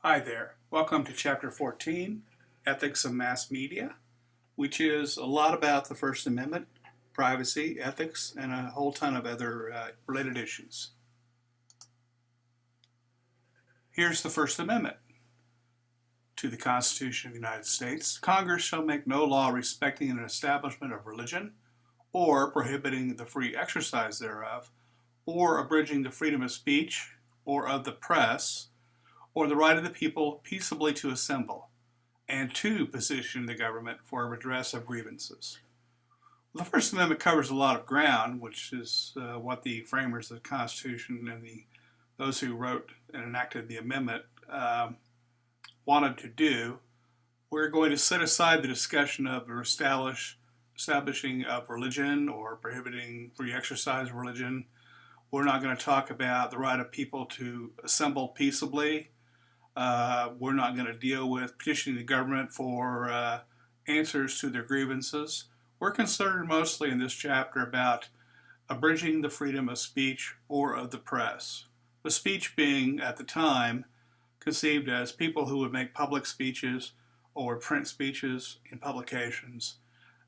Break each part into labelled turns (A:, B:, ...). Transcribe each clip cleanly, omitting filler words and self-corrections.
A: Hi there. Welcome to Chapter 14 Ethics of Mass Media, which is a lot about the First Amendment, privacy, ethics, and a whole ton of other related issues. Here's the First Amendment to the Constitution of the United States. Congress shall make no law respecting an establishment of religion, or prohibiting the free exercise thereof, or abridging the freedom of speech, or of the press, or the right of the people peaceably to assemble, and to petition the government for a redress of grievances. The First Amendment covers a lot of ground, which is what the framers of the Constitution and those who wrote and enacted the amendment wanted to do. We're going to set aside the discussion of establishing of religion or prohibiting free exercise of religion. We're not going to talk about the right of people to assemble peaceably. We're not going to deal with petitioning the government for answers to their grievances. We're concerned mostly in this chapter about abridging the freedom of speech or of the press. The speech being, at the time, conceived as people who would make public speeches or print speeches in publications,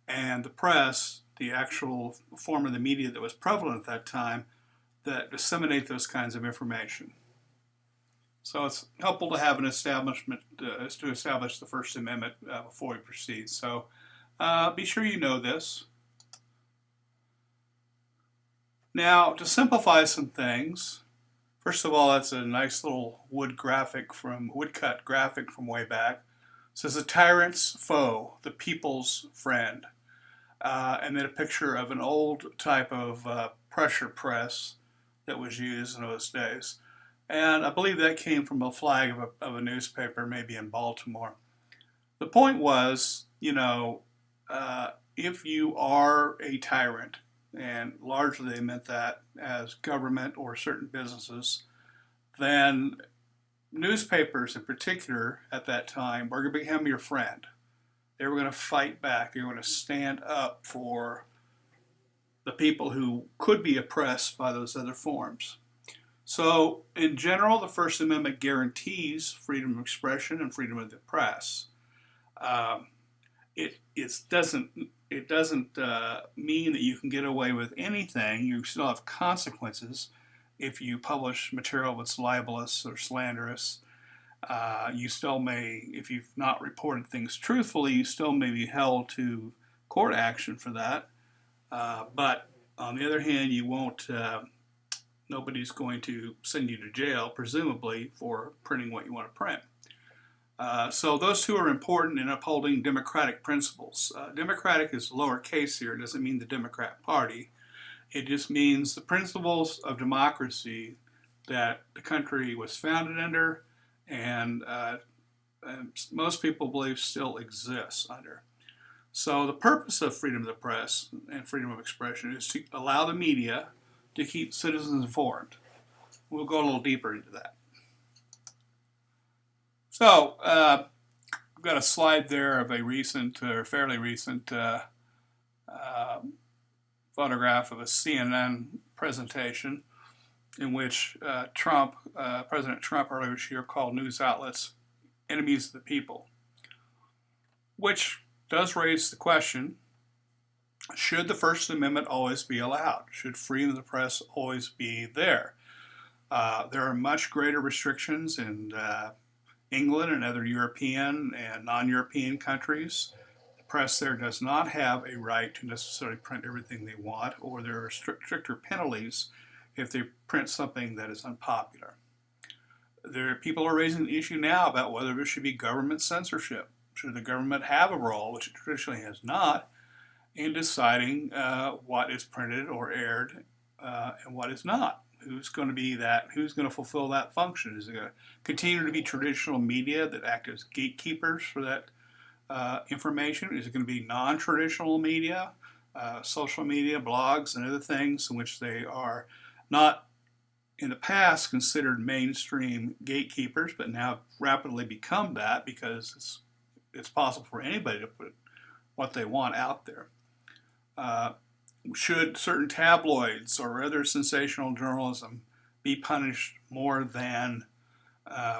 A: and the press, the actual form of the media that was prevalent at that time, that disseminate those kinds of information. So it's helpful to have an establishment to establish the First Amendment before we proceed. So be sure you know this. Now, to simplify some things, first of all, that's a nice little woodcut graphic from way back. It says the tyrant's foe, the people's friend, and then a picture of an old type of pressure press that was used in those days. And I believe that came from a flag of a newspaper, maybe in Baltimore. The point was, if you are a tyrant, and largely they meant that as government or certain businesses, then newspapers in particular at that time were going to become your friend. They were going to fight back. They were going to stand up for the people who could be oppressed by those other forms. So, in general, the First Amendment guarantees freedom of expression and freedom of the press. It doesn't mean that you can get away with anything. You still have consequences if you publish material that's libelous or slanderous. You still may, if you've not reported things truthfully, you still may be held to court action for that. But on the other hand, you won't. Nobody's going to send you to jail, presumably, for printing what you want to print. So those two are important in upholding democratic principles. Democratic is lowercase here. It doesn't mean the Democrat Party. It just means the principles of democracy that the country was founded under and most people believe still exists under. So the purpose of freedom of the press and freedom of expression is to allow the media to keep citizens informed. We'll go a little deeper into that. So, I've got a slide there of a recent, or fairly recent, photograph of a CNN presentation in which President Trump earlier this year called news outlets enemies of the people, which does raise the question, should the First Amendment always be allowed? Should freedom of the press always be there? There are much greater restrictions in England and other European and non-European countries. The press there does not have a right to necessarily print everything they want, or there are stricter penalties if they print something that is unpopular. People are raising the issue now about whether there should be government censorship. Should the government have a role, which it traditionally has not, in deciding what is printed or aired and what is not? Who's going to be that? Who's going to fulfill that function? Is it going to continue to be traditional media that act as gatekeepers for that information? Is it going to be non-traditional media, social media, blogs, and other things in which they are not in the past considered mainstream gatekeepers, but now rapidly become that because it's possible for anybody to put what they want out there? Should certain tabloids or other sensational journalism be punished more than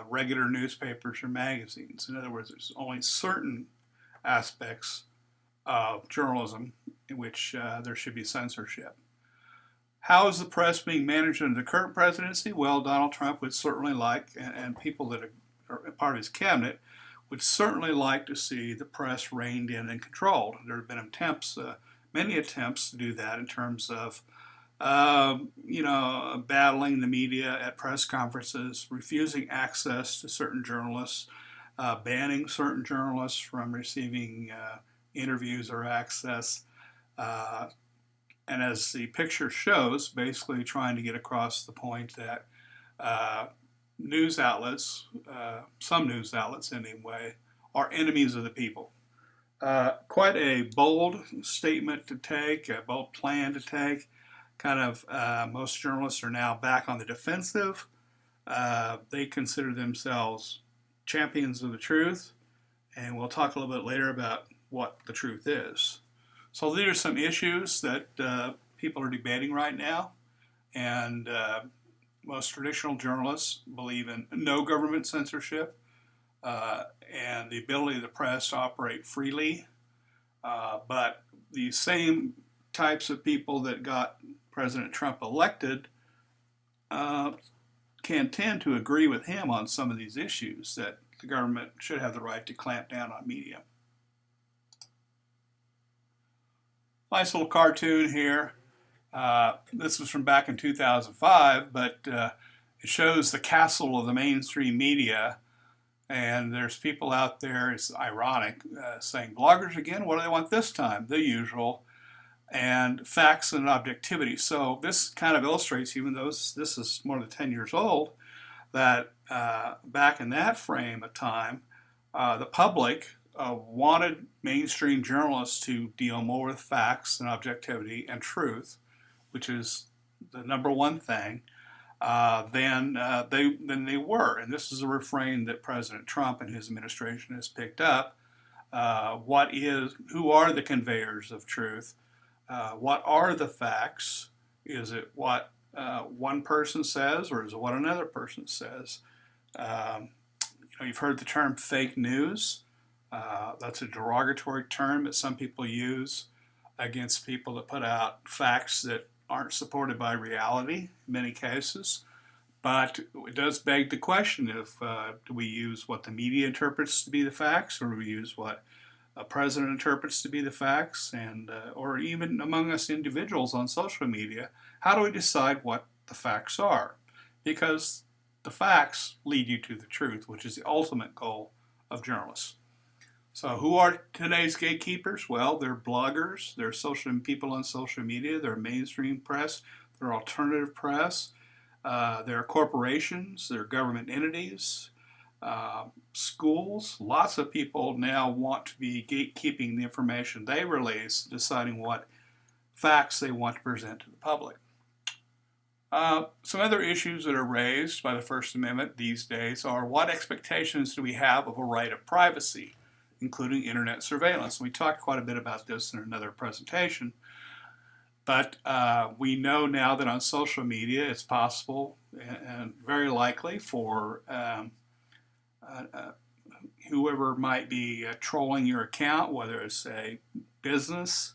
A: regular newspapers or magazines. In other words, there's only certain aspects of journalism in which there should be censorship. How is the press being managed under the current presidency? Well, Donald Trump would certainly like, and people that are part of his cabinet would certainly like to see the press reined in and controlled. There have been attempts, many attempts to do that in terms of, battling the media at press conferences, refusing access to certain journalists, banning certain journalists from receiving interviews or access. And as the picture shows, basically trying to get across the point that news outlets, some news outlets anyway, are enemies of the people. Quite a bold statement to take, a bold plan to take. Most journalists are now back on the defensive. They consider themselves champions of the truth, and we'll talk a little bit later about what the truth is. So these are some issues that people are debating right now, and most traditional journalists believe in no government censorship and the ability of the press to operate freely. But the same types of people that got President Trump elected can tend to agree with him on some of these issues, that the government should have the right to clamp down on media. Nice little cartoon here. This was from back in 2005, but it shows the castle of the mainstream media. And there's people out there, it's ironic, saying, bloggers again, what do they want this time? The usual. And facts and objectivity. So this kind of illustrates, even though this is more than 10 years old, that back in that frame of time, the public wanted mainstream journalists to deal more with facts and objectivity and truth, which is the number one thing, than they were. And this is a refrain that President Trump and his administration has picked up. Who are the conveyors of truth? What are the facts? Is it what one person says, or is it what another person says? You've heard the term fake news. That's a derogatory term that some people use against people that put out facts that aren't supported by reality in many cases. But it does beg the question of do we use what the media interprets to be the facts, or do we use what a president interprets to be the facts, and or even among us individuals on social media, how do we decide what the facts are? Because the facts lead you to the truth, which is the ultimate goal of journalists. So who are today's gatekeepers? Well, they're bloggers, they're people on social media, they're mainstream press, they're alternative press, they're corporations, they're government entities, schools. Lots of people now want to be gatekeeping the information they release, deciding what facts they want to present to the public. Some other issues that are raised by the First Amendment these days are, what expectations do we have of a right of privacy, including internet surveillance? We talked quite a bit about this in another presentation, but we know now that on social media it's possible and very likely for whoever might be trolling your account, whether it's a business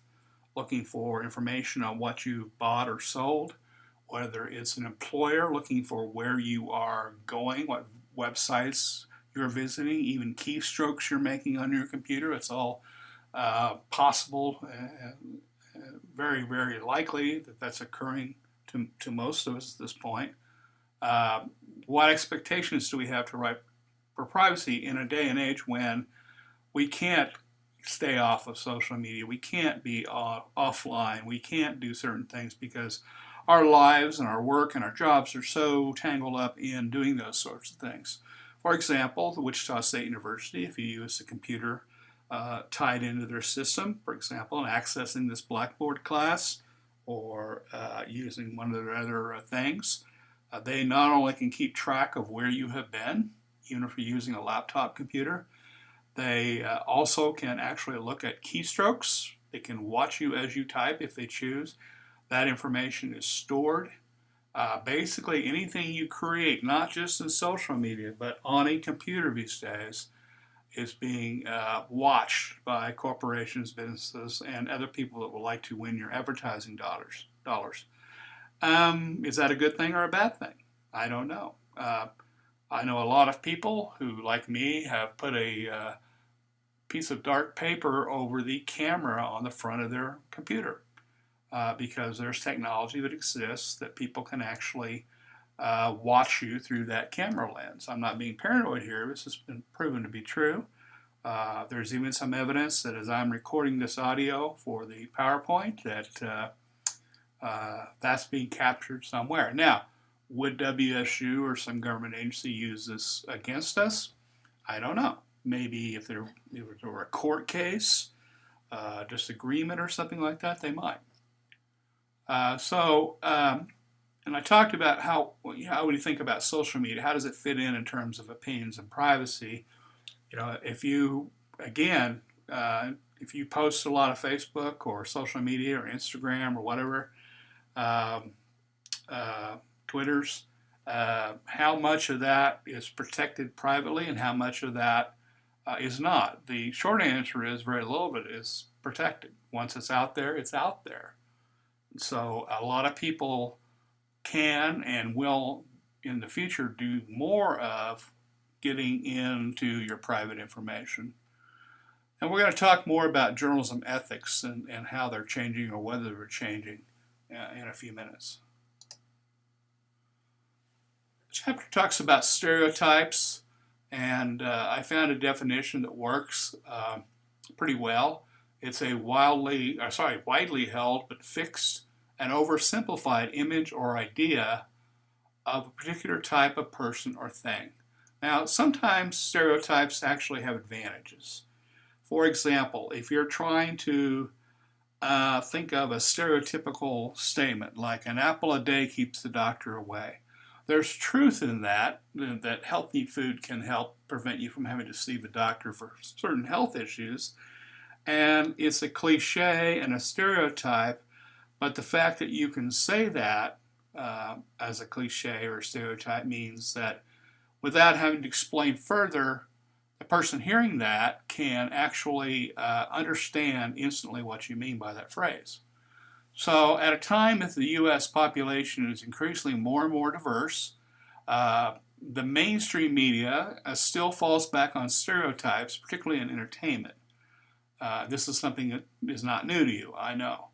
A: looking for information on what you bought or sold, whether it's an employer looking for where you are going, what websites you're visiting, even keystrokes you're making on your computer. It's all possible, very, very likely that that's occurring to most of us at this point. What expectations do we have for privacy in a day and age when we can't stay off of social media, we can't be offline, we can't do certain things because our lives and our work and our jobs are so tangled up in doing those sorts of things. For example, the Wichita State University, if you use a computer tied into their system, for example, and accessing this Blackboard class or using one of their other things, they not only can keep track of where you have been, even if you're using a laptop computer, they also can actually look at keystrokes. They can watch you as you type if they choose. That information is stored Basically, anything you create, not just in social media, but on a computer these days, is being watched by corporations, businesses, and other people that would like to win your advertising dollars. Is that a good thing or a bad thing? I don't know. I know a lot of people who, like me, have put a piece of dark paper over the camera on the front of their computer because there's technology that exists that people can actually watch you through that camera lens. I'm not being paranoid here. This has been proven to be true. There's even some evidence that as I'm recording this audio for the PowerPoint that that's being captured somewhere. Now, would WSU or some government agency use this against us? I don't know. Maybe if there were a court case, disagreement or something like that, they might. And I talked about how would you think about social media? How does it fit in terms of opinions and privacy? If you, again, if you post a lot of Facebook or social media or Instagram or whatever, Twitters, how much of that is protected privately and how much of that is not? The short answer is very little of it is protected. Once it's out there, it's out there. So a lot of people can and will in the future do more of getting into your private information. And we're going to talk more about journalism ethics and how they're changing or whether they're changing in a few minutes. The chapter talks about stereotypes, and I found a definition that works pretty well. It's a widely held but fixed and oversimplified image or idea of a particular type of person or thing. Now, sometimes stereotypes actually have advantages. For example, if you're trying to think of a stereotypical statement like an apple a day keeps the doctor away, there's truth in that healthy food can help prevent you from having to see the doctor for certain health issues. And it's a cliche and a stereotype, but the fact that you can say that as a cliche or a stereotype means that without having to explain further, the person hearing that can actually understand instantly what you mean by that phrase. So at a time that the U.S. population is increasingly more and more diverse, the mainstream media still falls back on stereotypes, particularly in entertainment. This is something that is not new to you, I know.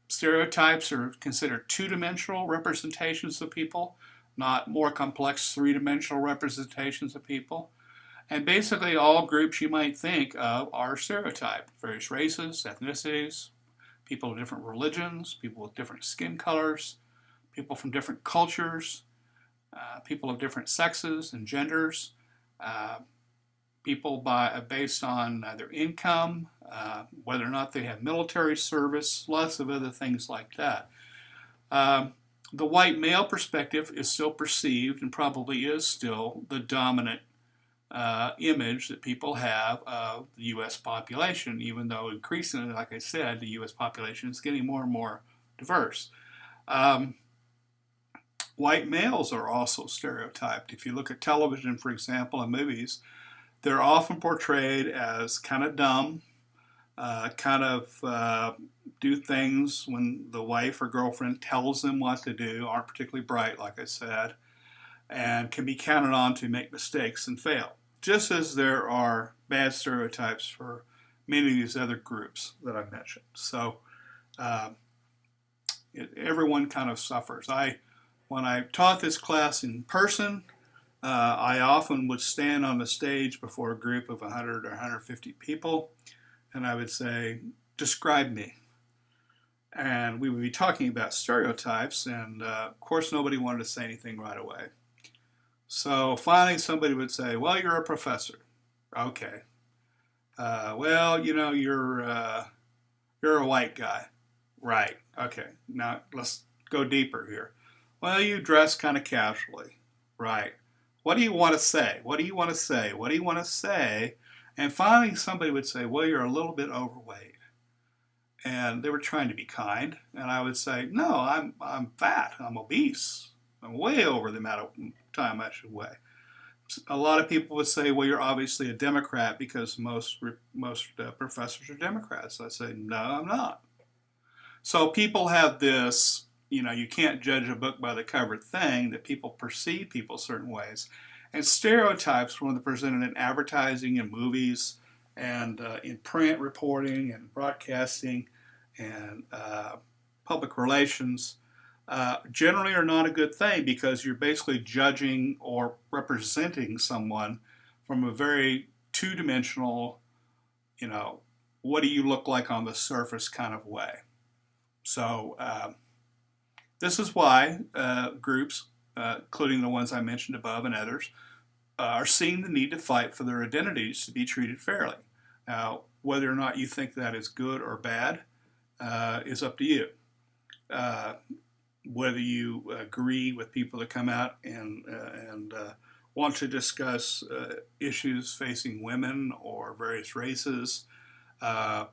A: Stereotypes are considered two-dimensional representations of people, not more complex three-dimensional representations of people. And basically all groups you might think of are stereotyped. Various races, ethnicities, people of different religions, people with different skin colors, people from different cultures, people of different sexes and genders, people based on their income, whether or not they have military service, lots of other things like that. The white male perspective is still perceived and probably is still the dominant image that people have of the U.S. population, even though increasingly, like I said, the U.S. population is getting more and more diverse. White males are also stereotyped. If you look at television, for example, and movies, they're often portrayed as kind of dumb, do things when the wife or girlfriend tells them what to do, aren't particularly bright, like I said, and can be counted on to make mistakes and fail. Just as there are bad stereotypes for many of these other groups that I mentioned. So everyone kind of suffers. When I taught this class in person, I often would stand on the stage before a group of 100 or 150 people, and I would say, describe me. And we would be talking about stereotypes, and of course nobody wanted to say anything right away. So finally somebody would say, well, you're a professor. Okay. Well, you're a white guy. Right. Okay. Now let's go deeper here. Well, you dress kind of casually. Right. What do you want to say? What do you want to say? What do you want to say? And finally somebody would say, well, you're a little bit overweight. and they were trying to be kind, and I would say, no, I'm fat, I'm obese, I'm way over the amount of time I should weigh. A lot of people would say, well, you're obviously a Democrat because most professors are Democrats. I say, no, I'm not. So people have this, you can't judge a book by the cover thing, that people perceive people certain ways. And stereotypes, when they're presented in advertising and movies and in print reporting and broadcasting and public relations, generally are not a good thing, because you're basically judging or representing someone from a very two-dimensional, what do you look like on the surface kind of way. So this is why groups, including the ones I mentioned above and others, are seeing the need to fight for their identities to be treated fairly. Now, whether or not you think that is good or bad is up to you. Whether you agree with people that come out and want to discuss issues facing women or various races,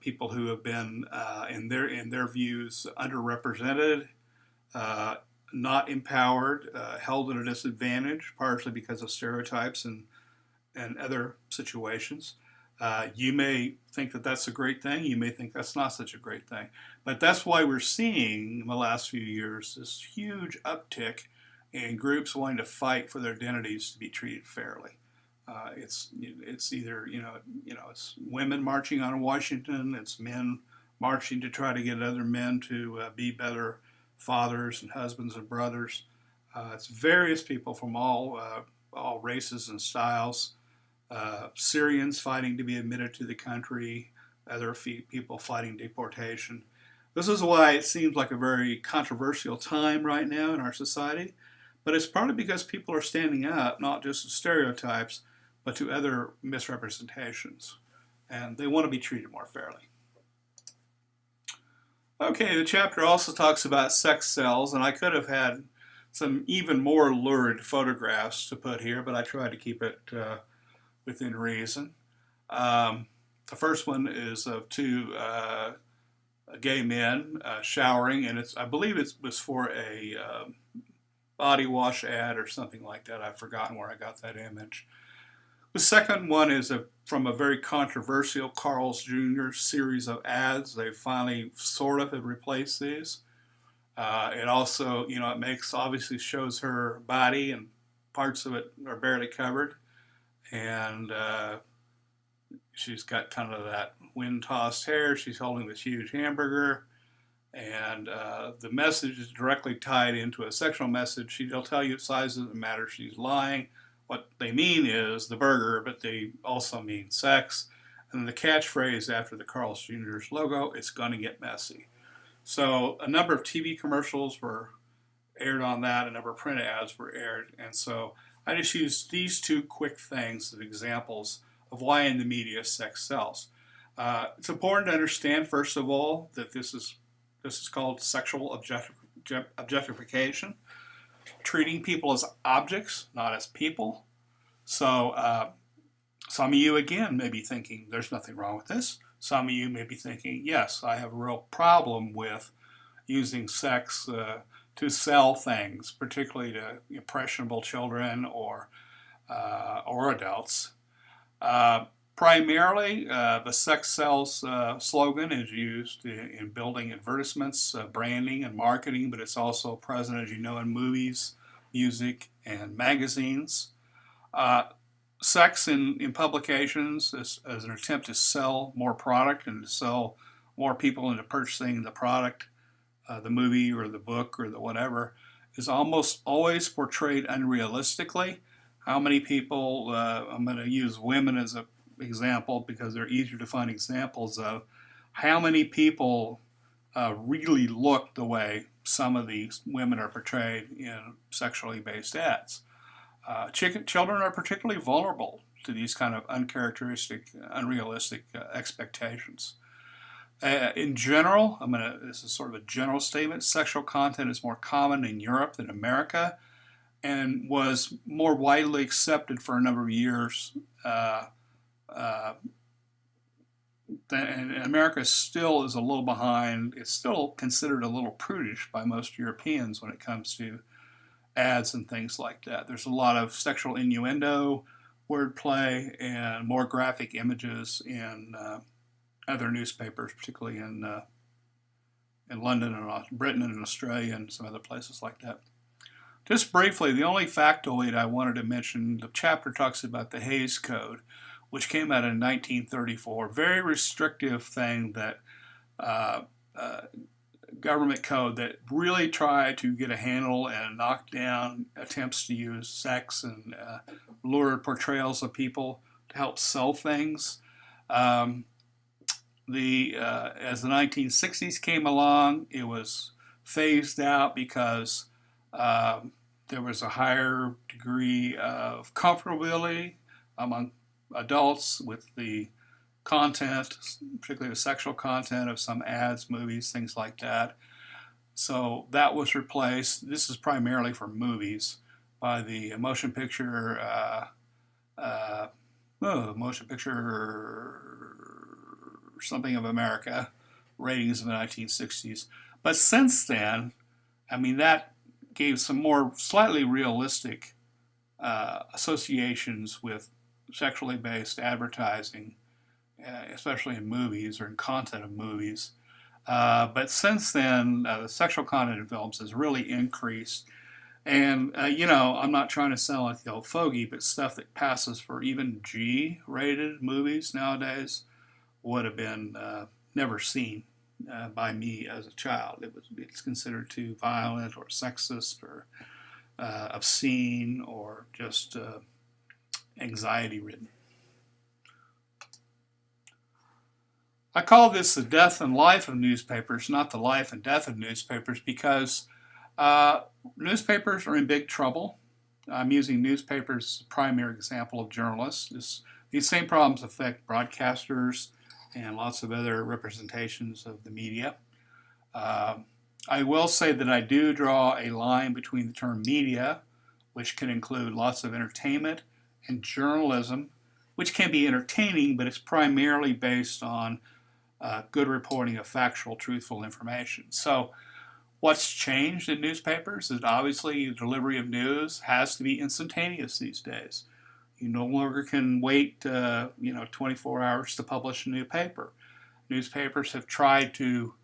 A: people who have been, in their views, underrepresented, not empowered, held at a disadvantage, partially because of stereotypes and other situations. You may think that that's a great thing. You may think that's not such a great thing. But that's why we're seeing in the last few years this huge uptick in groups wanting to fight for their identities to be treated fairly. It's either it's women marching on Washington. It's men marching to try to get other men to be better fathers and husbands and brothers. It's various people from all races and styles. Syrians fighting to be admitted to the country, other people fighting deportation. This is why it seems like a very controversial time right now in our society, but it's partly because people are standing up, not just to stereotypes, but to other misrepresentations, and they want to be treated more fairly. Okay, the chapter also talks about sex cells, and I could have had some even more lurid photographs to put here, but I tried to keep it within reason. The first one is of two gay men showering, and I believe it was for a body wash ad or something like that. I've forgotten where I got that image. The second one is from a very controversial Carl's Jr. series of ads. They finally sort of have replaced these. It also, obviously shows her body, and parts of it are barely covered. And she's got kind of that wind-tossed hair. She's holding this huge hamburger. And the message is directly tied into a sexual message. They'll tell you size doesn't matter. She's lying. What they mean is the burger, but they also mean sex. And the catchphrase after the Carl's Jr.'s logo, it's going to get messy. So a number of TV commercials were aired on that. A number of print ads were aired. And so I just used these two quick things as examples of why in the media sex sells. It's important to understand, first of all, that this is called sexual objectification, treating people as objects, not as people. So some of you, again, may be thinking there's nothing wrong with this. Some of you may be thinking, yes, I have a real problem with using sex to sell things, particularly to impressionable children or adults. Primarily, the sex sells slogan is used in building advertisements, branding, and marketing, but it's also present, as you know, in movies, music, and magazines. Sex in publications as an attempt to sell more product and to sell more people into purchasing the product, the movie or the book or the whatever, is almost always portrayed unrealistically. How many people, I'm going to use women as an example because they're easier to find examples of, how many people really look the way some of these women are portrayed in sexually based ads. Children are particularly vulnerable to these kind of uncharacteristic, unrealistic expectations. In general, this is sort of a general statement, sexual content is more common in Europe than America, and was more widely accepted for a number of years and America still is a little behind. It's still considered a little prudish by most Europeans when it comes to ads and things like that. There's a lot of sexual innuendo, wordplay, and more graphic images in other newspapers, particularly in London and Britain and Australia and some other places like that. Just briefly, the only factoid I wanted to mention, the chapter talks about the Hays Code, which came out in 1934. Very restrictive thing that government code that really tried to get a handle and knock down attempts to use sex and lurid portrayals of people to help sell things. As the 1960s came along, it was phased out because there was a higher degree of comfortability among adults with the content, particularly the sexual content of some ads, movies, things like that. So that was replaced. This is primarily for movies by the motion picture something of America ratings in the 1960s. But since then, I mean, that gave some more slightly realistic associations with sexually based advertising, especially in movies or in content of movies. But since then, the sexual content in films has really increased. And, I'm not trying to sound like the old fogey, but stuff that passes for even G-rated movies nowadays would have been never seen by me as a child. It's considered too violent or sexist or obscene or just anxiety-ridden. I call this the death and life of newspapers, not the life and death of newspapers, because newspapers are in big trouble. I'm using newspapers as a primary example of journalists. These same problems affect broadcasters and lots of other representations of the media. I will say that I do draw a line between the term media, which can include lots of entertainment, and journalism, which can be entertaining, but it's primarily based on good reporting of factual, truthful information. So what's changed in newspapers is obviously the delivery of news has to be instantaneous these days. You no longer can wait 24 hours to publish a new paper. Newspapers have tried to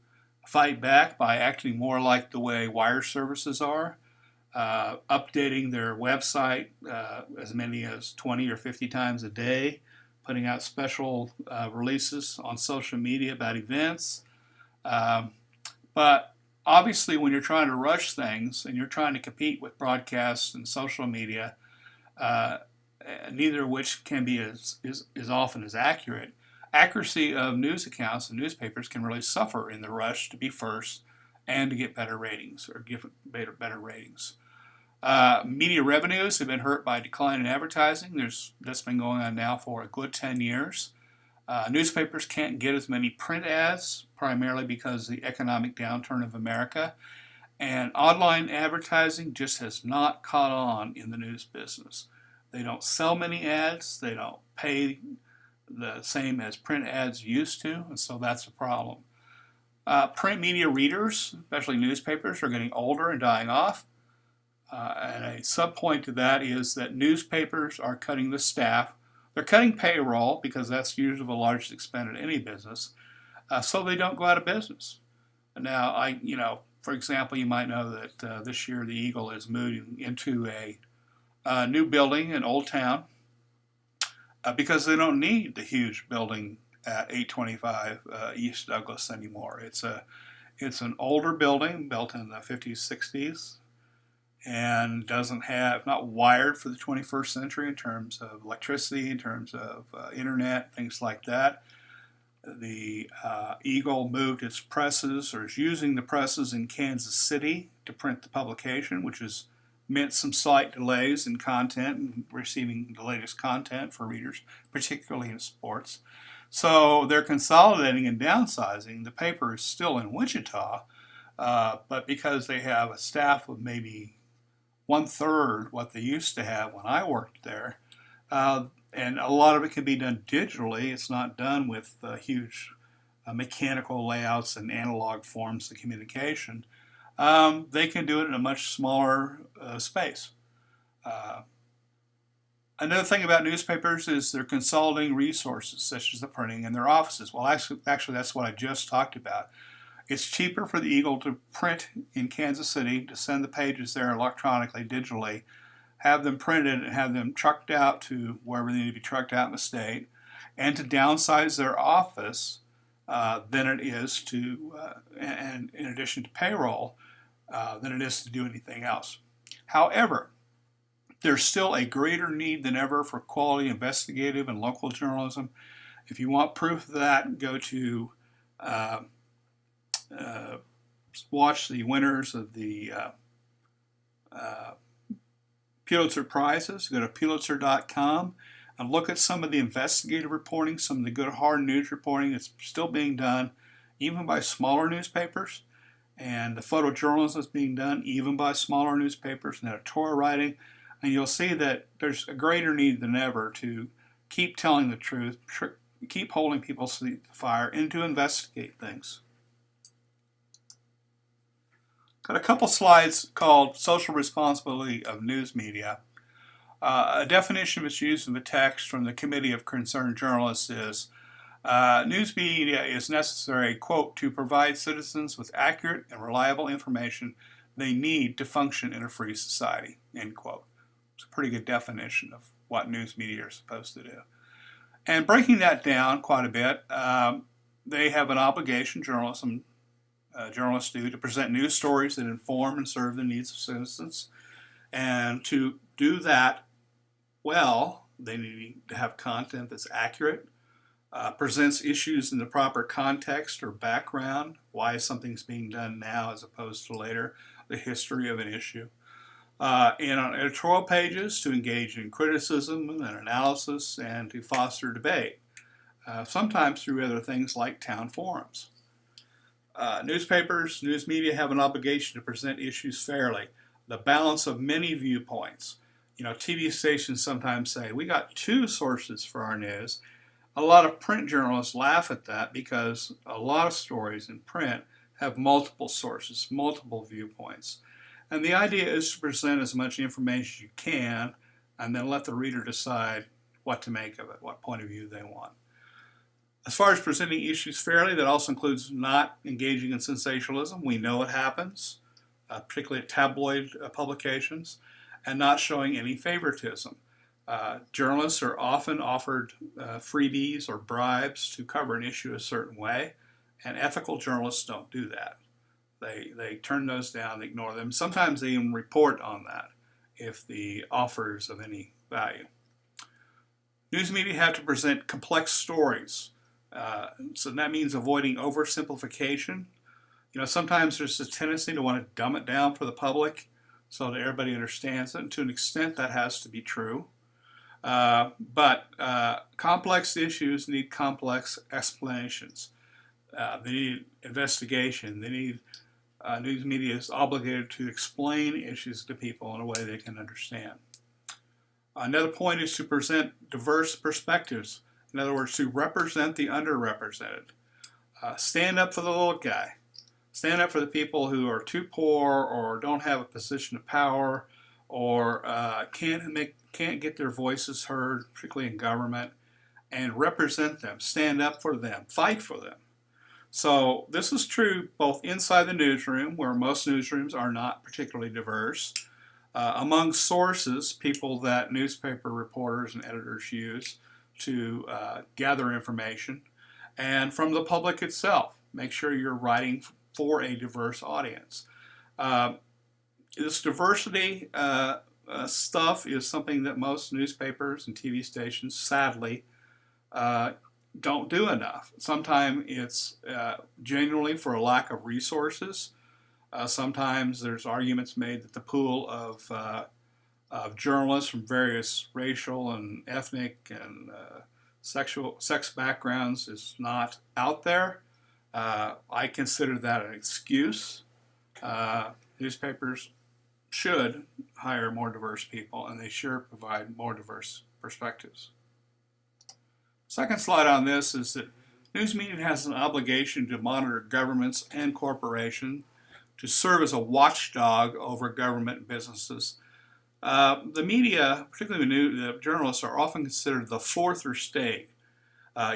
A: fight back by acting more like the way wire services are, updating their website as many as 20 or 50 times a day, putting out special releases on social media about events. But obviously, when you're trying to rush things and you're trying to compete with broadcasts and social media, neither of which can be as often as accurate, accuracy of news accounts and newspapers can really suffer in the rush to be first and to get better ratings or give better ratings. Media revenues have been hurt by a decline in advertising. That's been going on now for a good 10 years. Newspapers can't get as many print ads, primarily because of the economic downturn of America. And online advertising just has not caught on in the news business. They don't sell many ads. They don't pay the same as print ads used to, and so that's a problem. Print media readers, especially newspapers, are getting older and dying off. And a sub-point to that is that newspapers are cutting the staff. They're cutting payroll because that's usually the largest expense in any business, so they don't go out of business. Now, for example, you might know that this year the Eagle is moving into a new building in Old Town because they don't need the huge building at 825 East Douglas anymore. It's an older building built in the 50s, 60s, and not wired for the 21st century in terms of electricity, in terms of internet, things like that. The Eagle moved its presses, or is using the presses in Kansas City to print the publication, which has meant some slight delays in content and receiving the latest content for readers, particularly in sports. So they're consolidating and downsizing. The paper is still in Wichita, but because they have a staff of maybe 1/3 what they used to have when I worked there, And a lot of it can be done digitally. It's not done with huge mechanical layouts and analog forms of communication. They can do it in a much smaller space. Another thing about newspapers is they're consolidating resources, such as the printing in their offices. Well, actually, that's what I just talked about. It's cheaper for the Eagle to print in Kansas City, to send the pages there electronically, digitally, have them printed and have them trucked out to wherever they need to be trucked out in the state, and to downsize their office than it is to, and in addition to payroll, than it is to do anything else. However, there's still a greater need than ever for quality investigative and local journalism. If you want proof of that, go to watch the winners of the Pulitzer Prizes. Go to Pulitzer.com and look at some of the investigative reporting, some of the good hard news reporting that's still being done, even by smaller newspapers, and the photojournalism is being done even by smaller newspapers and editorial writing. And you'll see that there's a greater need than ever to keep telling the truth, keep holding people to the fire, and to investigate things. Got a couple slides called Social Responsibility of News Media. A definition of its use in the text from the Committee of Concerned Journalists is, news media is necessary, quote, to provide citizens with accurate and reliable information they need to function in a free society, end quote. It's a pretty good definition of what news media are supposed to do. And breaking that down quite a bit, they have an obligation, journalists do, to present news stories that inform and serve the needs of citizens. And to do that well, they need to have content that's accurate, presents issues in the proper context or background, why something's being done now as opposed to later, the history of an issue. And on editorial pages, to engage in criticism and analysis and to foster debate, sometimes through other things like town forums. Newspapers, news media have an obligation to present issues fairly. The balance of many viewpoints. TV stations sometimes say, we got two sources for our news. A lot of print journalists laugh at that because a lot of stories in print have multiple sources, multiple viewpoints. And the idea is to present as much information as you can and then let the reader decide what to make of it, what point of view they want. As far as presenting issues fairly, that also includes not engaging in sensationalism. We know it happens, particularly at tabloid publications, and not showing any favoritism. Journalists are often offered freebies or bribes to cover an issue a certain way, and ethical journalists don't do that. They turn those down, they ignore them. Sometimes they even report on that if the offer is of any value. News media have to present complex stories. So that means avoiding oversimplification. Sometimes there's a tendency to want to dumb it down for the public so that everybody understands it. And to an extent, that has to be true. But complex issues need complex explanations. They need investigation. They need news media is obligated to explain issues to people in a way they can understand. Another point is to present diverse perspectives. In other words, to represent the underrepresented. Stand up for the little guy. Stand up for the people who are too poor or don't have a position of power or can't get their voices heard, particularly in government, and represent them. Stand up for them. Fight for them. So this is true both inside the newsroom, where most newsrooms are not particularly diverse, among sources, people that newspaper reporters and editors use to gather information, and from the public itself. Make sure you're writing for a diverse audience. This diversity stuff is something that most newspapers and TV stations, sadly, don't do enough. Sometimes it's genuinely for a lack of resources. Sometimes there's arguments made that the pool of journalists from various racial and ethnic and sex backgrounds is not out there. I consider that an excuse. Newspapers should hire more diverse people, and they sure provide more diverse perspectives. Second slide on this is that news media has an obligation to monitor governments and corporations, to serve as a watchdog over government and businesses. The media, particularly the journalists, are often considered the fourth estate.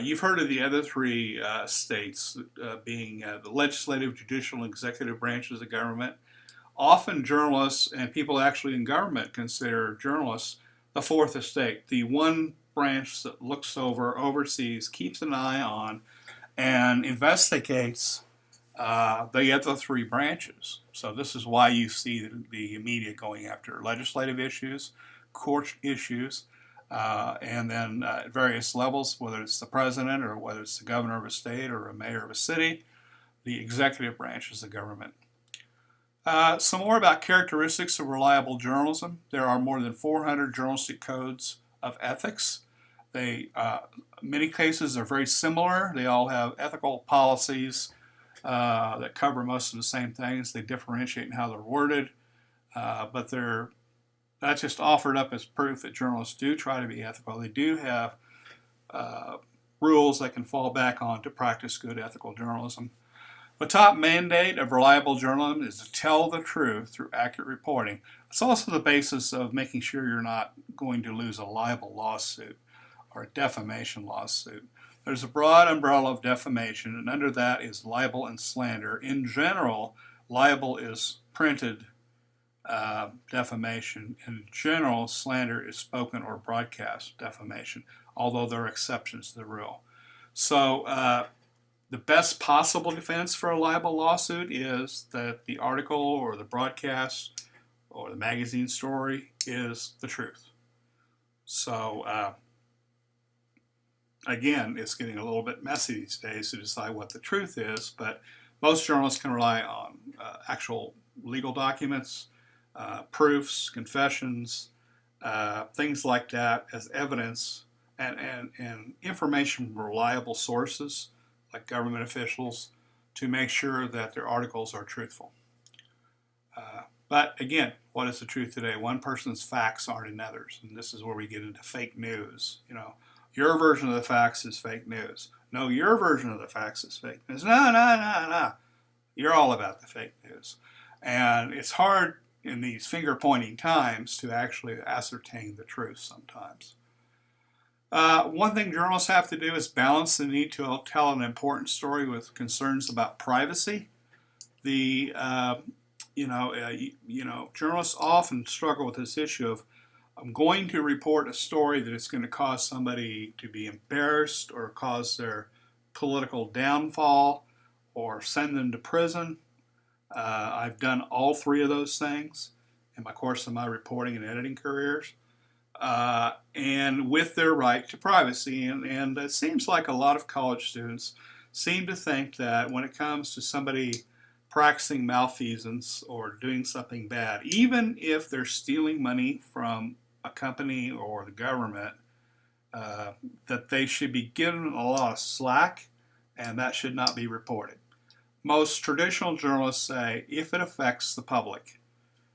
A: You've heard of the other three states being the legislative, judicial, and executive branches of government. Often journalists and people actually in government consider journalists the fourth estate, the one branch that looks over, oversees, keeps an eye on, and investigates the other three branches. So this is why you see the media going after legislative issues, court issues, and then at various levels, whether it's the president or whether it's the governor of a state or a mayor of a city, the executive branches of government. Some more about characteristics of reliable journalism. There are more than 400 journalistic codes of ethics. They, many cases are very similar. They all have ethical policies that cover most of the same things. They differentiate in how they're worded, but that's just offered up as proof that journalists do try to be ethical. They do have rules they can fall back on to practice good ethical journalism. The top mandate of reliable journalism is to tell the truth through accurate reporting. It's also the basis of making sure you're not going to lose a libel lawsuit or a defamation lawsuit. There's a broad umbrella of defamation, and under that is libel and slander. In general, libel is printed defamation. In general, slander is spoken or broadcast defamation, although there are exceptions to the rule. So the best possible defense for a libel lawsuit is that the article or the broadcast or the magazine story is the truth. So again, it's getting a little bit messy these days to decide what the truth is, but most journalists can rely on actual legal documents, proofs, confessions, things like that as evidence and information from reliable sources like government officials to make sure that their articles are truthful. But again, what is the truth today? One person's facts aren't another's, and this is where we get into fake news. You know, your version of the facts is fake news. No, your version of the facts is fake news. No. You're all about the fake news. And it's hard in these finger-pointing times to actually ascertain the truth sometimes. One thing journalists have to do is balance the need to tell an important story with concerns about privacy. Journalists often struggle with this issue of, I'm going to report a story that is going to cause somebody to be embarrassed or cause their political downfall or send them to prison. I've done all three of those things in my course of my reporting and editing careers. And with their right to privacy. And it seems like a lot of college students seem to think that when it comes to somebody practicing malfeasance or doing something bad, even if they're stealing money from a company or the government, that they should be given a lot of slack and that should not be reported. Most traditional journalists say if it affects the public,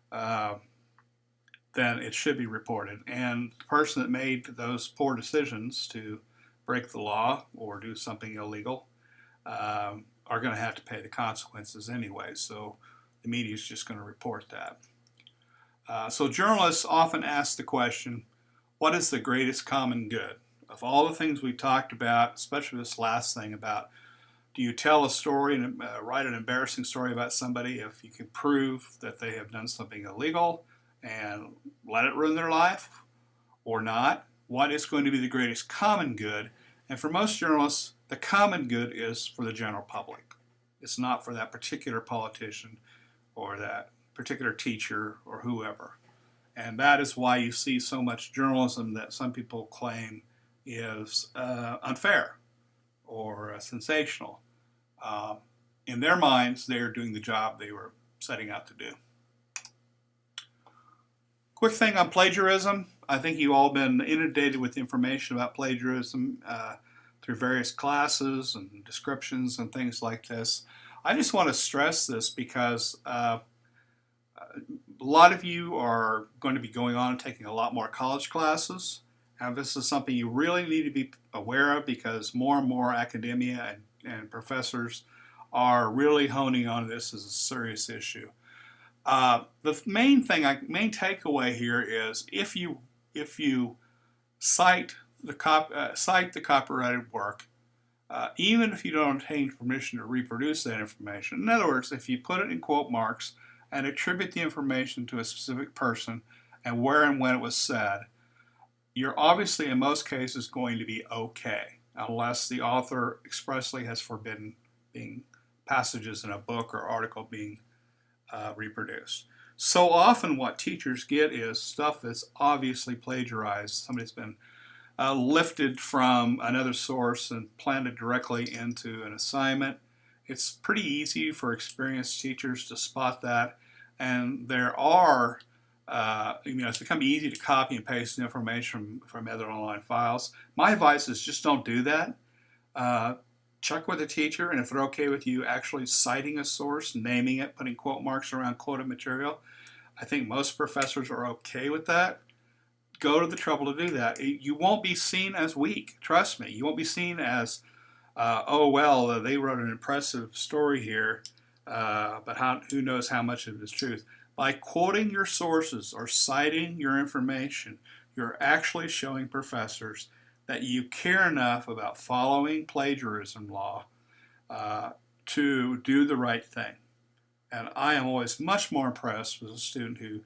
A: then it should be reported. And the person that made those poor decisions to break the law or do something illegal are going to have to pay the consequences anyway. So the media is just going to report that. So journalists often ask the question, what is the greatest common good? Of all the things we talked about, especially this last thing about, do you tell a story and write an embarrassing story about somebody if you can prove that they have done something illegal and let it ruin their life or not? What is going to be the greatest common good? And for most journalists, the common good is for the general public. It's not for that particular politician or that particular teacher or whoever. And that is why you see so much journalism that some people claim is unfair or sensational. In their minds, they're doing the job they were setting out to do. Quick thing on plagiarism. I think you've all been inundated with information about plagiarism through various classes and descriptions and things like this. I just want to stress this because a lot of you are going to be going on and taking a lot more college classes, And this is something you really need to be aware of, because more and more academia and professors are really honing on this as a serious issue. The main takeaway here is if you cite the copyrighted work, even if you don't obtain permission to reproduce that information. In other words, if you put it in quote marks and attribute the information to a specific person and where and when it was said, you're obviously in most cases going to be okay, unless the author expressly has forbidden being passages in a book or article being reproduced. So often what teachers get is stuff that's obviously plagiarized. Somebody's been lifted from another source and planted directly into an assignment. It's pretty easy for experienced teachers to spot that, and there are it's become easy to copy and paste information from other online files. My advice is just don't do that. Check with the teacher, and if they're okay with you actually citing a source, naming it, putting quote marks around quoted material, I think most professors are okay with that. Go to the trouble to do that. You won't be seen as weak. Trust me. You won't be seen as, they wrote an impressive story here, but who knows how much of it is truth. By quoting your sources or citing your information, you're actually showing professors that you care enough about following plagiarism law to do the right thing. And I am always much more impressed with a student who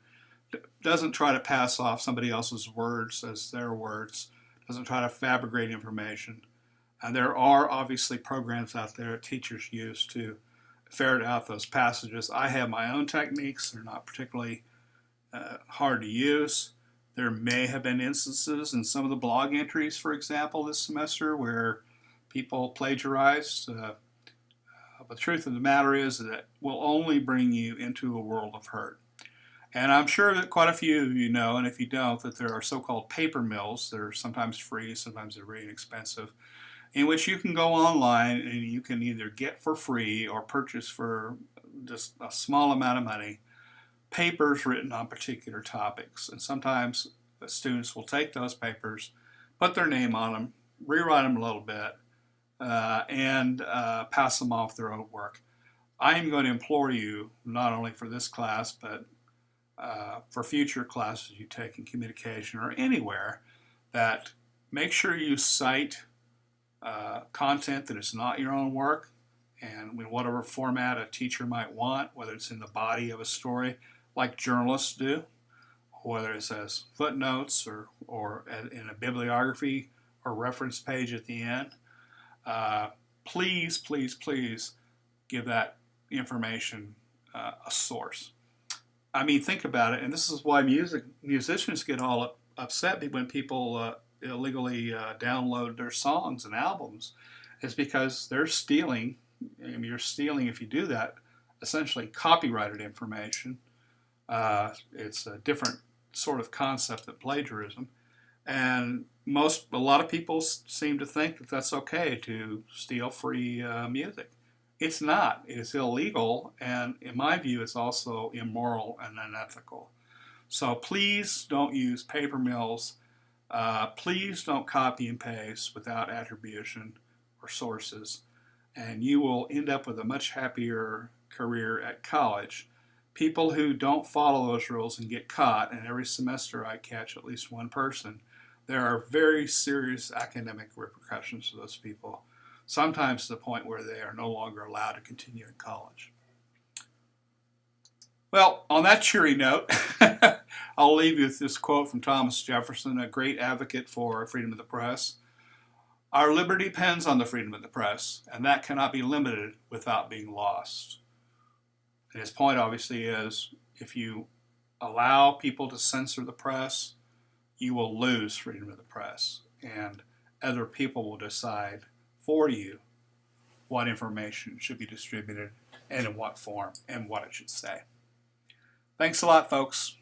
A: doesn't try to pass off somebody else's words as their words, doesn't try to fabricate information. And there are obviously programs out there that teachers use to ferret out those passages. I have my own techniques. They're not particularly hard to use. There may have been instances in some of the blog entries, for example, this semester where people plagiarized. But the truth of the matter is that it will only bring you into a world of hurt. And I'm sure that quite a few of you know, and if you don't, that there are so-called paper mills that are sometimes free, sometimes they're very inexpensive, in which you can go online and you can either get for free or purchase for just a small amount of money papers written on particular topics. And sometimes the students will take those papers, put their name on them, rewrite them a little bit, and pass them off their own work. I am going to implore you, not only for this class, but for future classes you take in communication or anywhere, that make sure you cite content that is not your own work, and in whatever format a teacher might want, whether it's in the body of a story like journalists do, whether it's as footnotes or in a bibliography or reference page at the end. Please, please, please give that information a source. I mean, think about it, and this is why musicians get all upset when people illegally download their songs and albums, is because they're stealing. I mean, you're stealing, if you do that, essentially copyrighted information. It's a different sort of concept than plagiarism, and a lot of people seem to think that that's okay to steal free music. It's not. It's illegal, and in my view, it's also immoral and unethical. So please don't use paper mills. Please don't copy and paste without attribution or sources, and you will end up with a much happier career at college. People who don't follow those rules and get caught, and every semester I catch at least one person, there are very serious academic repercussions for those people, sometimes to the point where they are no longer allowed to continue in college. Well, on that cheery note, I'll leave you with this quote from Thomas Jefferson, a great advocate for freedom of the press. Our liberty depends on the freedom of the press, and that cannot be limited without being lost. And his point obviously is, if you allow people to censor the press, you will lose freedom of the press, and other people will decide for you what information should be distributed and in what form and what it should say. Thanks a lot, folks.